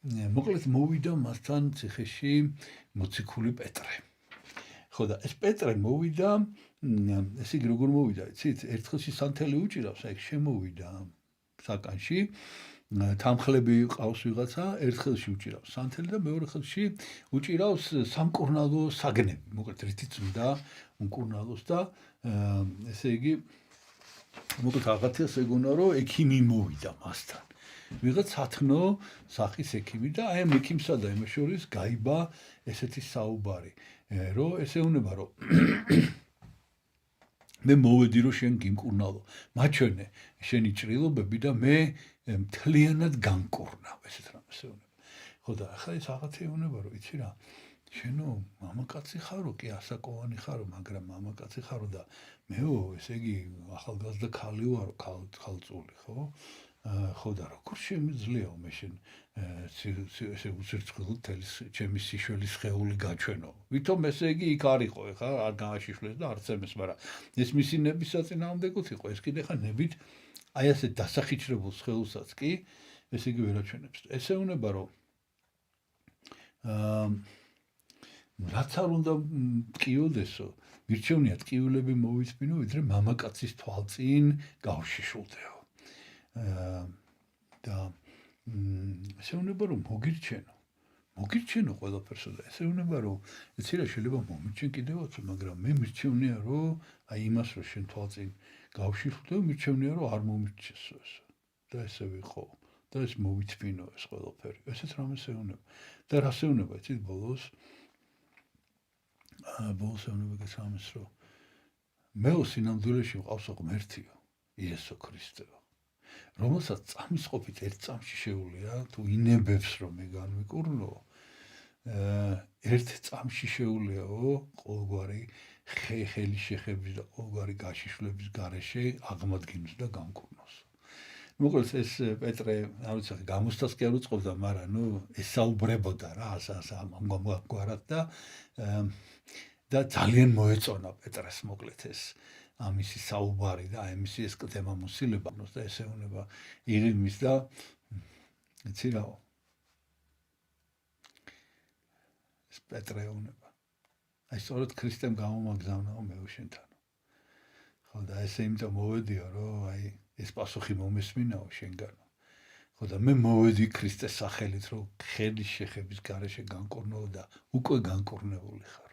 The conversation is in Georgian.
მოკლედ მოვიდა მასთან ციხეში მოციქული პეტრე. ხო და ეს პეტრე მოვიდა, ესე იგი როგორ მოვიდა, იცით, ერთხელში სანთელი უჭირავს, აი შემოვიდა საკანში, თამხლები ყავს ვიღაცა, ერთხელში უჭირავს სანთელი და მეორე ხელში უჭირავს სამკურნალო საგნები, მოკლედ რითიც უნდა უმკურნალოს და ესე იგი მოკლედ რაღაცას ეგონა რომ ექიმი მოვიდა მასთან. ვიღაც სათნო სახის ექიმი და აი ამ ექიმსა და იმას შორის გაიბა ესეთი საუბარი, რომ ესე უნდა რომ მე მოვედი რომ შენ გიმკურნალო, მაჩვენე შენი ჭრილობები და მე მთლიანად განკურნავ, ესეთ რამეს ეუბნება. ხო და ახლა ეს რაღაცა ეუბნება რომ იცი რა, შენო მამაკაცი ხარო, კი ასაკოვანი ხარო, მაგრამ მამაკაცი ხარო და მეო, ესე იგი ახალგაზრდა ქალი ვარო, ქალწული, ხო? ხო და როგორ შემიძლიაო მე შენ ესე უცერწყვილო თელის ჩემი სიშველის ხეული გაჩვენო. ვითომ ესე იგი იქ არისო, ხა არ გააშიშვლეს და არც ემეს, მაგრამ ეს მისი ნების საწინააღმდეგოც იყო, ეს კიდე ხა ნებით აი ასე დასახიჩრებულ სხეულსაც კი ესე იგი ვერ აჩვენებს. ესე უნდა რომ რაც არ უნდა ტკიოდესო, მირჩევნია ტკივილები მოვიწმინო, ვიდრე მამაკაცის თვალწინ გავშიშულდეო. და ესე უნდა რომ მოგირჩენო ყველაფერსო და ესე უნდა რომ იცი რა შეიძლება მომირჩენ კიდევაც, მაგრამ მე მირჩევნია რომ აი იმას რომ შენ თვალწინ გავშიშულდეო, მირჩევნია რომ არ მომირჩესო ეს და ესე ვიყო და ეს მოვიწმინო ეს ყველაფერი. ესეც რამეს ეუბნება და რას ეუბნება, იცით ბოლოს ეუბნება გასამის რომ მეო სინამდვილეში მყავსო ღმერთიო, იესო ქრისტეო, რომელსაც წამის ყოფით ერთ წამში შეუძლია თუ ინებებს რომ მე განვიკურნო, ერთ წამში შეუძლიაო ყოველგვარი ხელი შეხების და ყოველგვარი გაშიშვლების გარეშე აღმადგინოს და განკურნოს. მოკლედ ეს პეტრე, არ ვიცი, გამოსთას კი არ უწყობდა, მაგრამ ნუ ესაუბრებოდა რა ამგვარად და ძალიან მოეწონა პეტრეს მოკლედ ეს ამისი საუბარი და ამისი ეს კლდემა მოსილება და ესე უნდა იღიმის და იცი რა ეს პეტრე უნდა აი სწორედ ქრისტემ გამომაგზავნაო მე შენთან. ხო და ესე იმიტომ მოვედიო რომ აი ეს პასუხი მომესმინაო შენგანო. ხო და მე მოვედი ქრისტეს სახელით რომ ხელის შეხების გარეშე განკურნო და უკვე განკურნებული ხარ.